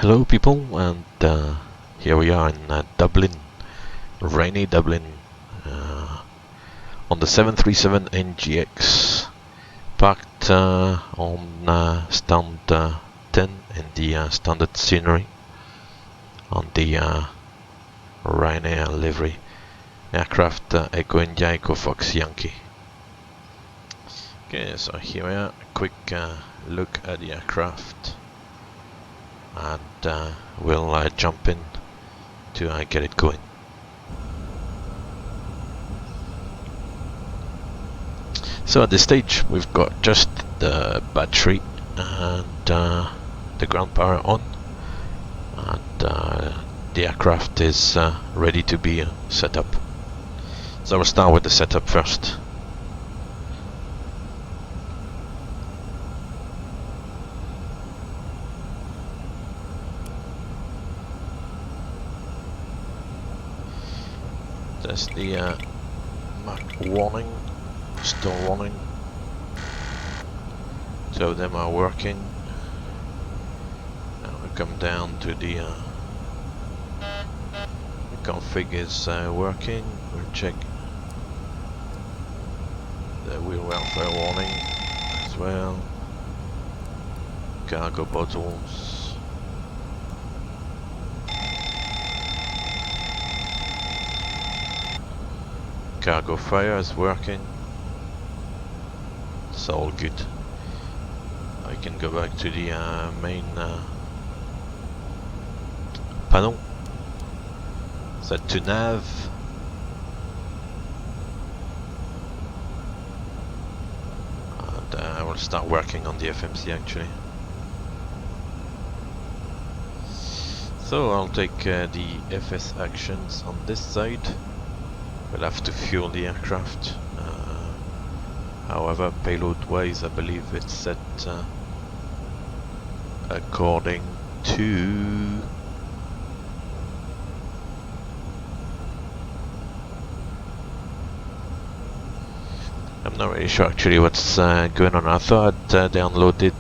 Hello people, and here we are in Dublin, rainy Dublin, on the 737 NGX, parked on stand 10 in the standard scenery, on the Ryanair livery, aircraft Echo India Echo Fox Yankee. Okay, so here we are, a quick look at the aircraft, and we'll jump in to get it going. So at this stage we've got just the battery and the ground power on, and the aircraft is ready to be set up. So we'll start with the setup first. There's the Mach warning, still running. Two of them are working. Now we come down to the config is working. We'll check the wheel welfare warning as well. Cargo bottles. Cargo fire is working. It's all good. I can go back to the main panel. Set to nav. And I will start working on the FMC actually. So I'll take the FS actions on this side. We'll have to fuel the aircraft. However, payload-wise, I believe it's set according to I'm not really sure actually what's going on. I thought I'd downloaded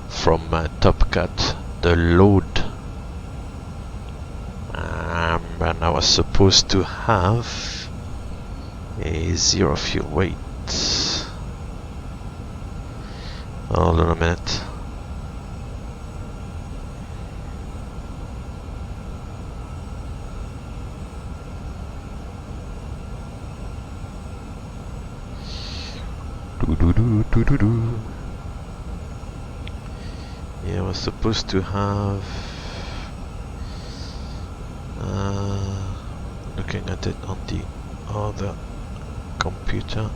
from TopCat the load. And I was supposed to have a 0 fuel weight. Hold on a minute. Yeah, I was supposed to have looking at it on the other computer.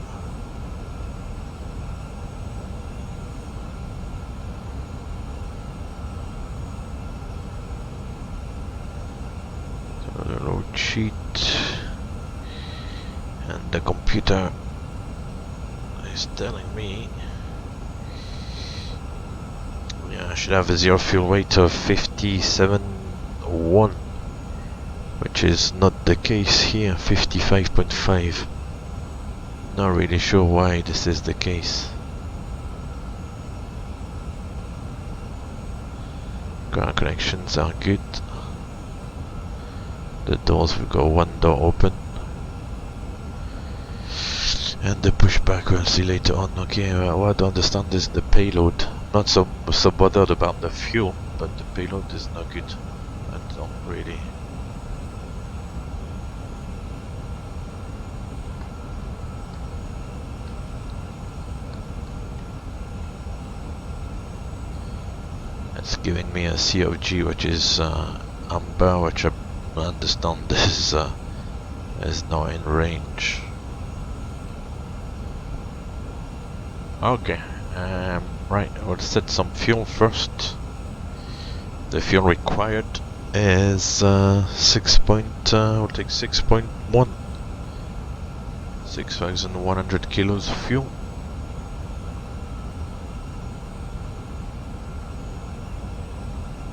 So the load sheet and the computer is telling me I should have a 0 fuel weight of 57.1, which is not the case here. 55.5. Not really sure why this is the case. Ground connections are good. The doors will go one door open. And the pushback we'll see later on. Okay, what I don't understand is the payload. Not so bothered about the fuel, but the payload is not good. I don't really. It's giving me a C of G, which is amber, which I understand is now in range. Okay, right, we'll set some fuel first. The fuel required is we'll take 6.1. 6,100 kilos of fuel.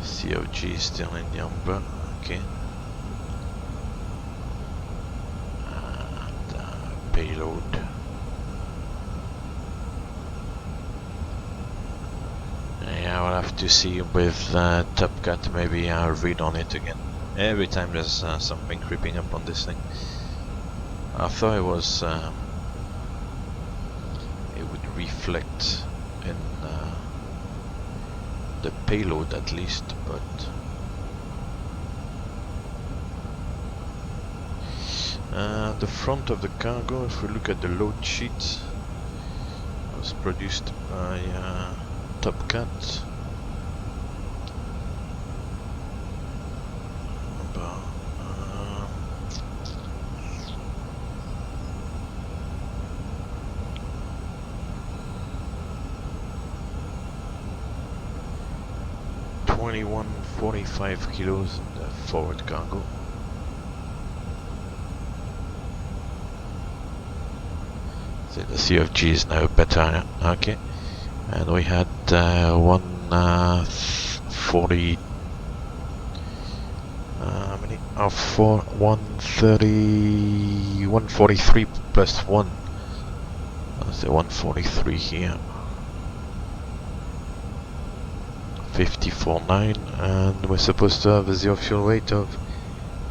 COG is still in the amber, okay. And payload. Yeah, we'll have to see with Top Cat, maybe I'll read on it again. Every time there's something creeping up on this thing. I thought it was it would reflect in the payload at least, but the front of the cargo, if we look at the load sheet, was produced by Top Cat. 2145 kilos in the forward cargo. So the CFG is now better, okay. And we had 140. How many? 130, 143 plus 1. That's the 143 here. 54.9, and we're supposed to have a zero fuel weight of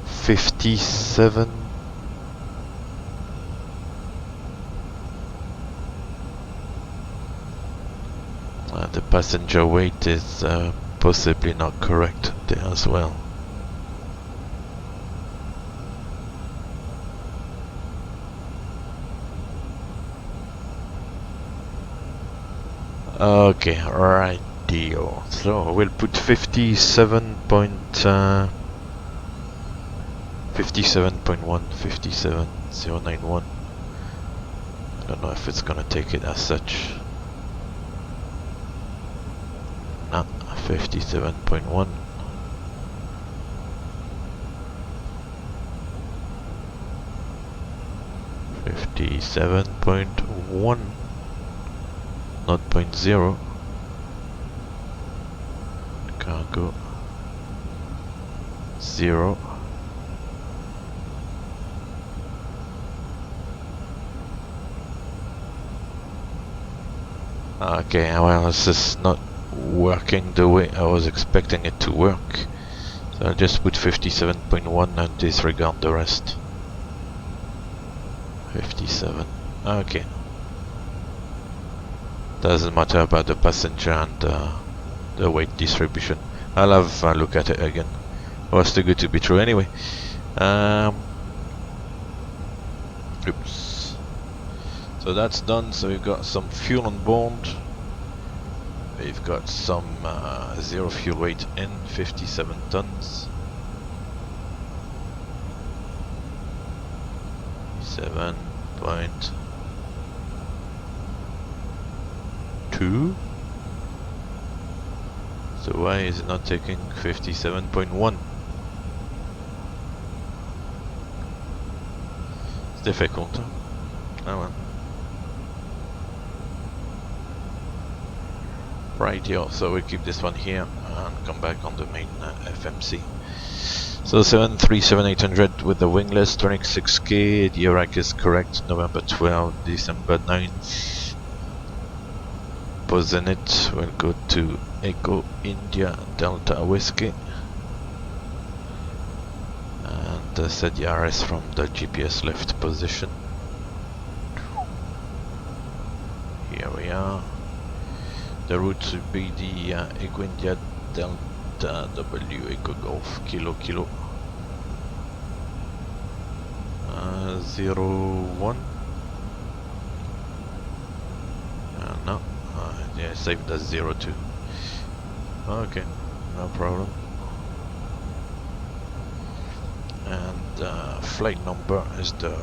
57. The passenger weight is possibly not correct there as well. Okay, right. So we'll put 57.1, 57091. I don't know if it's gonna take it as such. No, 57.1. .1, not .0. Cargo 0. Okay, well, this is not working the way I was expecting it to work, so I'll just put 57.1 and disregard the rest. 57. Okay. Doesn't matter about the passenger and the weight distribution. I'll have a look at it again. Was too good to be true anyway. Oops. So that's done. So we've got some fuel on board. We've got some zero fuel weight in, 57 tons. 7.2. So why is it not taking 57.1? It's difficult, huh? Oh well. Right here, so we keep this one here and come back on the main FMC. So 737-800 with the wingless, 26K, the Iraq is correct, November 12, December 9th. Zenit will go to Echo India Delta Whiskey, and set the RS from the GPS left position. Here we are. The route should be the Echo India Delta W Echo Golf Kilo 01. No. Yeah, saved as 02. Okay, no problem. And flight number is the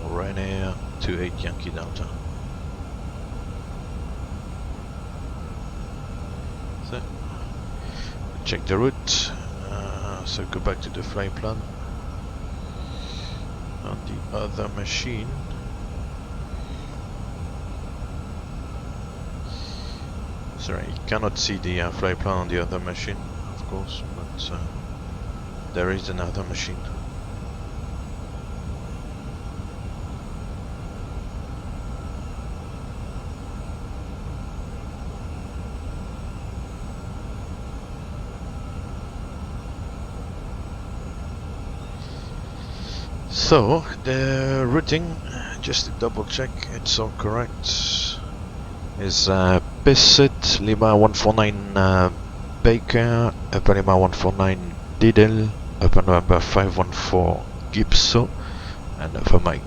Ryanair 28 Yankee Delta. So, check the route. So go back to the flight plan. On the other machine. Sorry, you cannot see the flight plan on the other machine, of course, but there is another machine. So the routing, just to double check it's all correct, is Bisset, Lima 149 Baker, Upper Lima 149 Diddle, Upper November 514 Gipso, and Upper Mike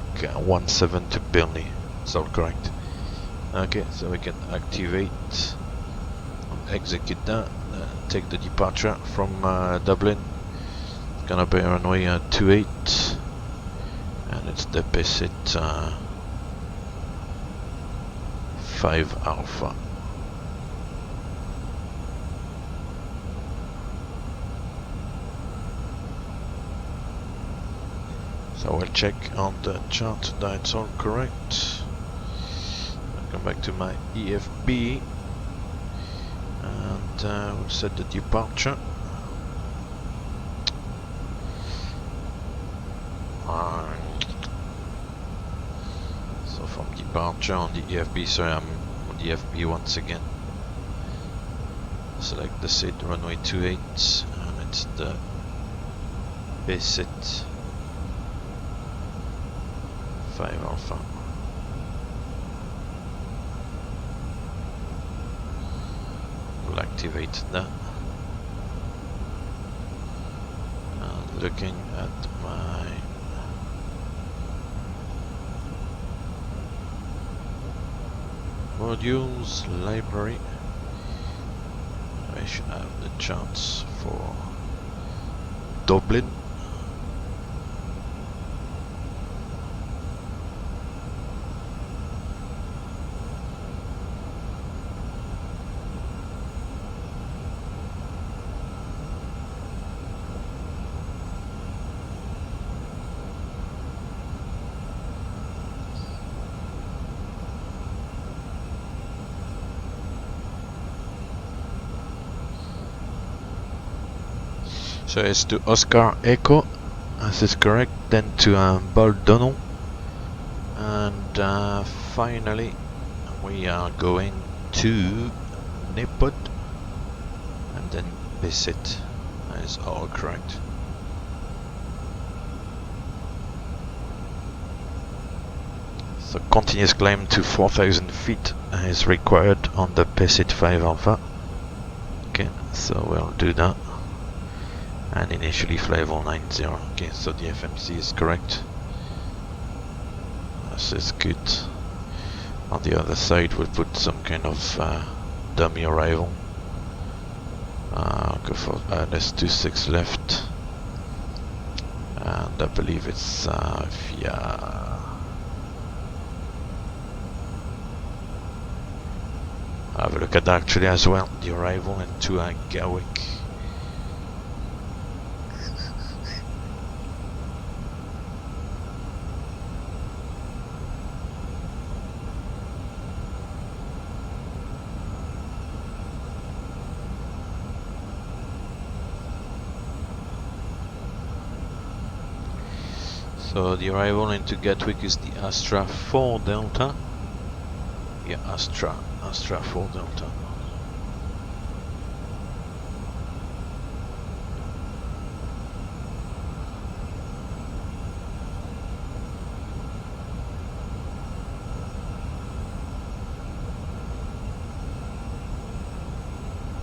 17 to Bilney. It's all correct. Okay, so we can activate and execute that, take the departure from Dublin. It's gonna be runway 28, and it's the Bisset 5 Alpha. So we'll check on the chart that it's all correct. I'll come back to my EFB and we'll set the departure. So from departure on the EFB, sorry, I'm on the EFB once again. Select the seat runway 28 and it's the Bisset 5 Alpha. We'll activate that. And looking at my modules library, I should have the charts for Dublin. So it's to Oscar Echo, this is correct, then to Baldonal, and finally we are going to Nipod, and then Bisset. That is all correct. So continuous climb to 4,000 feet is required on the Bisset 5 Alpha. Okay, so we'll do that. And initially fly level 90. Okay, so the FMC is correct. This is good. On the other side we'll put some kind of dummy arrival. Go for LS26 left. And I believe it's via... Have a look at that actually as well, the arrival into Gatwick. So the arrival into Gatwick is the Astra 4 Delta. Yeah, Astra 4 Delta.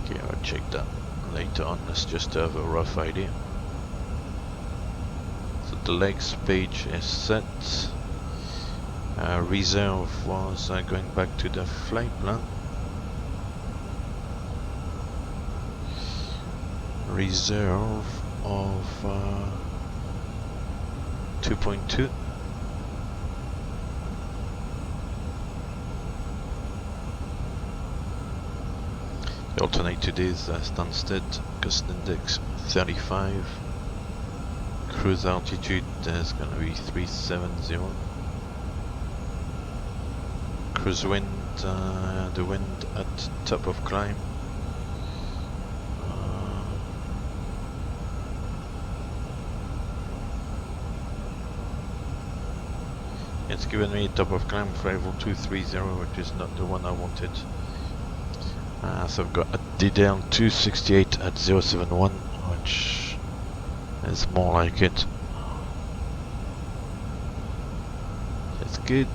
Okay, I'll check that later on. Let's just have a rough idea. The legs page is set. Reserve was going back to the flight plan. Reserve of 2.2. The alternate today is Stansted, cost index 35. Cruise altitude is going to be 370. Cruise wind, the wind at top of climb. It's given me top of climb for level 230, which is not the one I wanted. So I've got a DDL 268 at 071, which is more like it. good.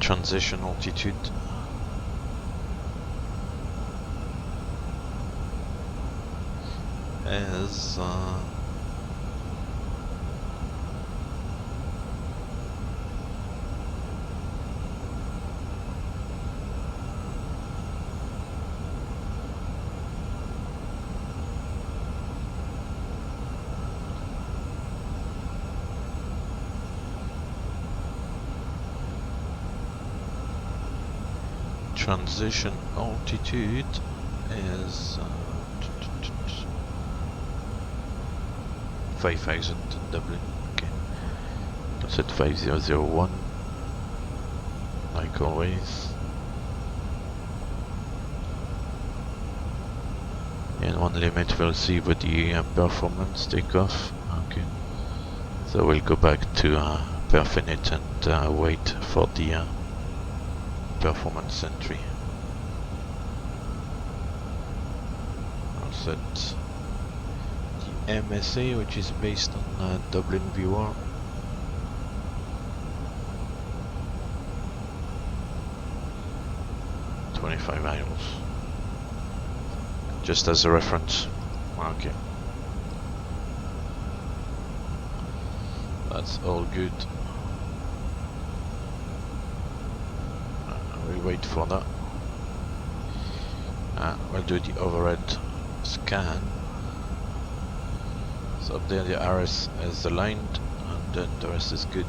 Transition altitude. Is transition altitude is 5,000 in Dublin. Okay, that's at 5001 like always. And one limit we'll see with the performance takeoff. Okay, so we'll go back to Perfinite and wait for the performance entry. I'll set the MSA, which is based on Dublin viewer. $25, just as a reference. Okay, that's all good. We'll wait for that. We'll do the overhead scan. So up there the RS is aligned, and then the rest is good.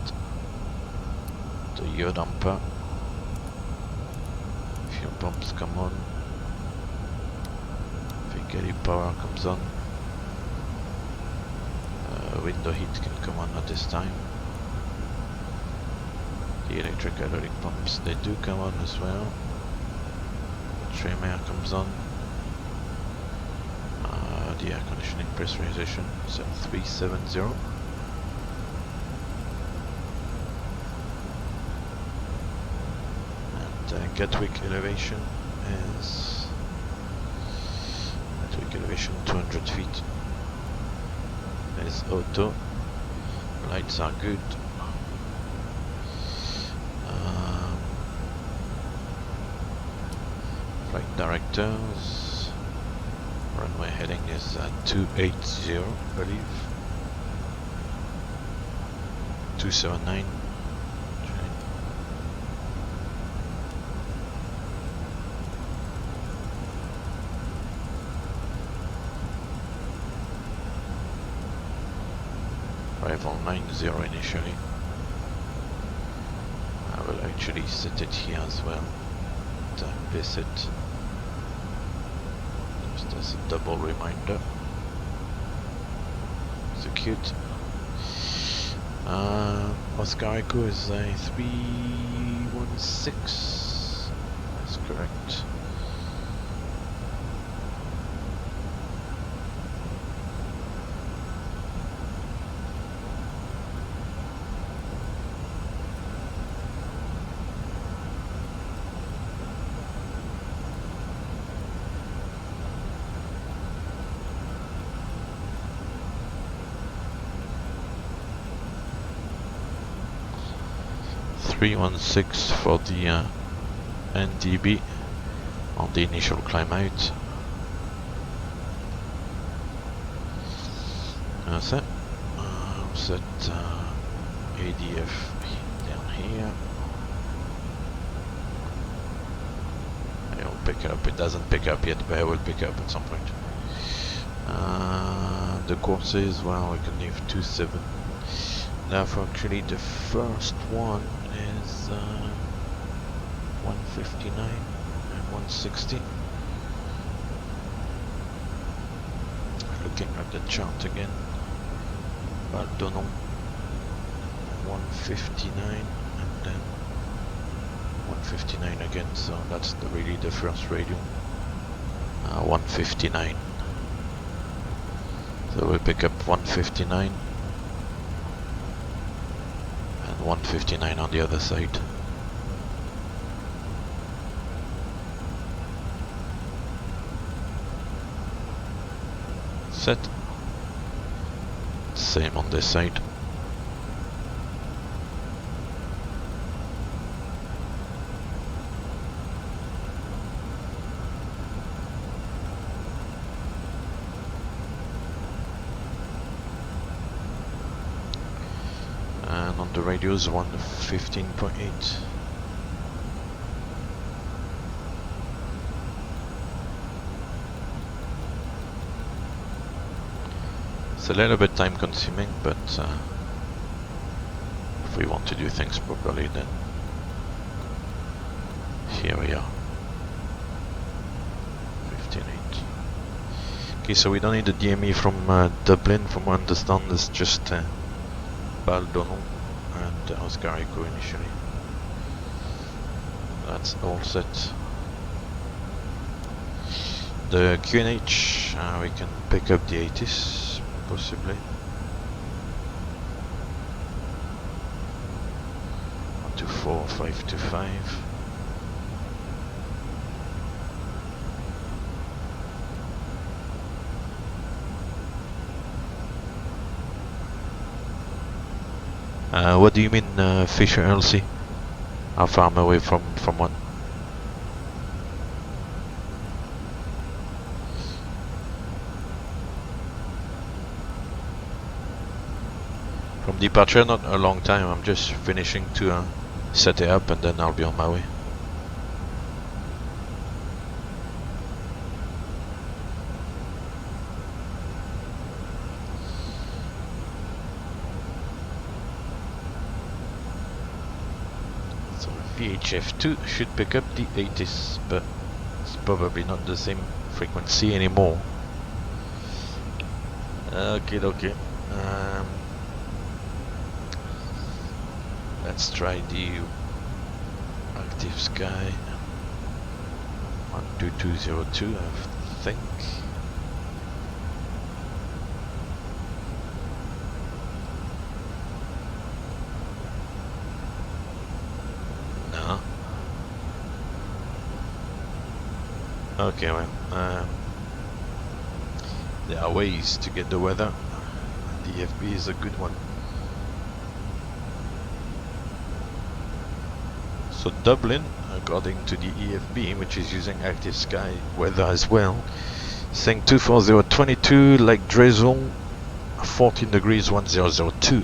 The yaw damper, fuel pumps come on, Vicary power comes on, window heat can come on at this time. The electric hydraulic pumps, they do come on as well. Trim air comes on. The air conditioning pressurization is at 370. And Gatwick elevation is 200 feet. Is auto. Lights are good. Flight directors. Runway heading is 280, I believe. 279. Arrival 90 initially. I will actually set it here as well. Base it. Just as a double reminder. Execute. Oscar Echo is a 316. That's correct. for the NDB on the initial climb out. That's it. Set ADF down here. I'll pick up. It doesn't pick up yet, but I will pick up at some point. The courses, well, we can leave 27. Now, actually, the first one is 159 and 160. Looking at the chart again, Baldonon 159 and then 159 again. So that's really the first radio. 159. So we pick up 159. 159 on the other side. Set. Same on this side. radios 115.8. It's a little bit time consuming, but if we want to do things properly, then here we are. 15.8. Okay, so we don't need the DME from Dublin. From what I understand, it's just Baldonal and Oscar Echo initially. That's all set. The QNH, we can pick up the 80s, possibly. 124, 525. What do you mean, Fisher LC? How far am I away from one? From departure, not a long time. I'm just finishing to set it up, and then I'll be on my way. VHF2 should pick up the 80s, but it's probably not the same frequency anymore. Okay. Let's try the active sky 12202, I think. Okay, well, there are ways to get the weather. The EFB is a good one. So Dublin, according to the EFB, which is using active sky weather as well, saying 24022, like drizzle, 14 degrees 1002.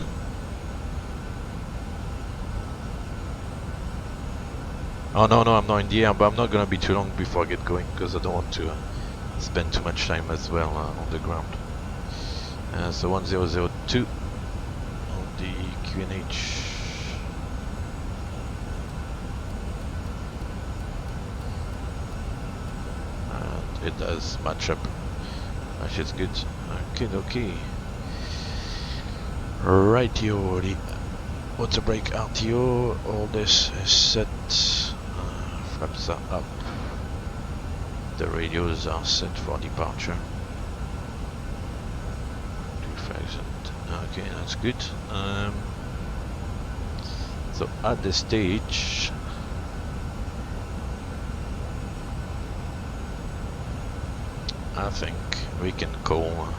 Oh no, I'm not in the air, but I'm not gonna be too long before I get going, because I don't want to spend too much time as well on the ground. So 1002 on the QNH. And it does match up, which is good. Okay. Rightio, the water brake RTO, all this is set. Flaps are up. The radios are set for departure. 2000. Okay, that's good. So at this stage, I think we can call.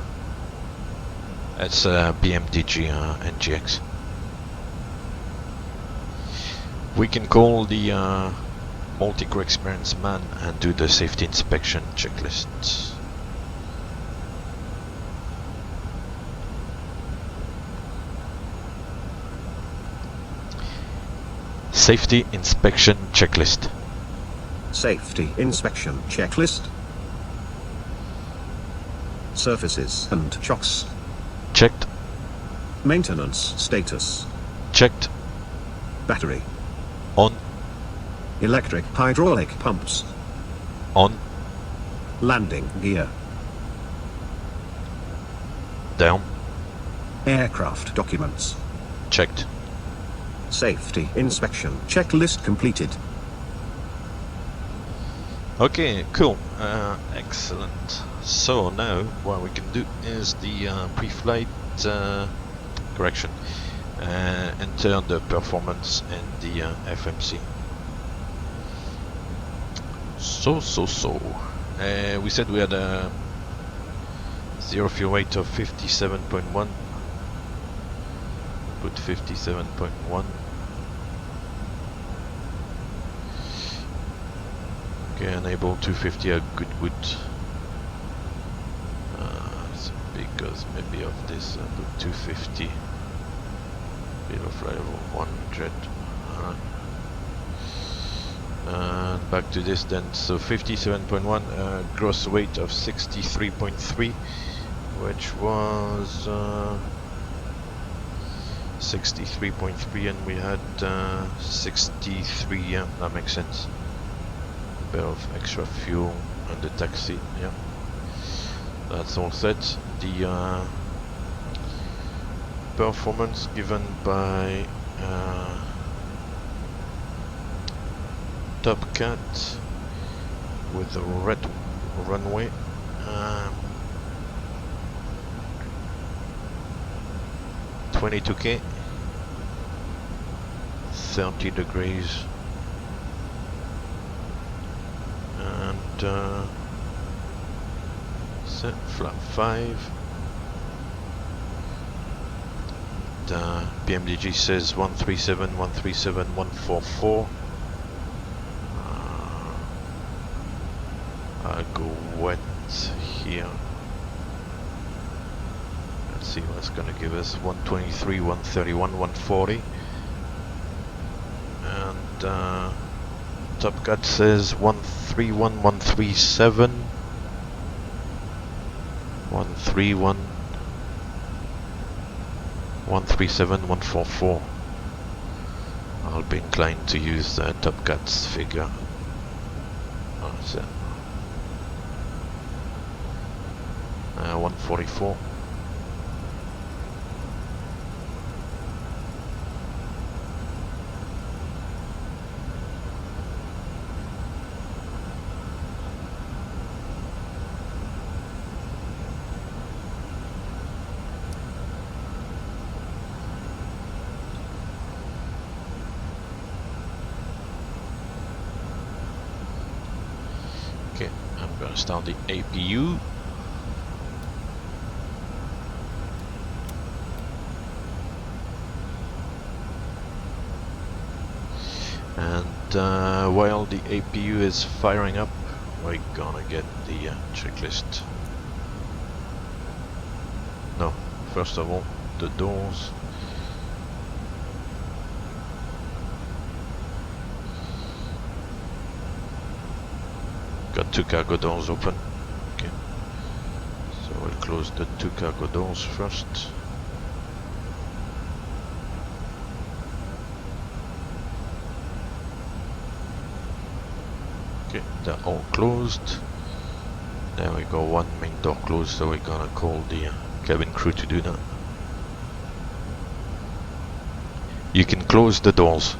It's PMDG NGX. We can call the multi-crew experience man and do the safety inspection checklist. Safety inspection checklist. Safety inspection checklist. Surfaces and chocks. Checked. Maintenance status. Checked. Battery. On. Electric hydraulic pumps. On. Landing gear. Down. Aircraft documents. Checked. Safety inspection checklist completed. Okay, cool. Excellent. So now what we can do is the pre-flight correction. Enter the performance in the FMC. So. We said we had a zero fuel weight of 57.1. Put 57.1. Okay, enable 250 at Goodwood. Because maybe of this, put 250. Speed of flight over 100. And back to distance, so 57.1, gross weight of 63.3, which was 63.3, and we had 63. Yeah, that makes sense. A bit of extra fuel and the taxi. Yeah, that's all set. The performance given by Top Cat with the red runway. 22k, 30 degrees, and set flap 5. The PMDG says 137, 137, 144. I'll go wet here. Let's see what's gonna give us. 123, 131, 140. And Top Cat says 131, 137, 131, 137, 144. I'll be inclined to use Top Cat's figure. Oh, that's it. 144. Okay, I'm gonna start the APU. And while the APU is firing up, we're gonna get the checklist. No, first of all, the doors. Got 2 cargo doors open. Okay, so we'll close the 2 cargo doors first. Okay, they're all closed. There we go, 1 main door closed, so we're gonna call the cabin crew to do that. You can close the doors.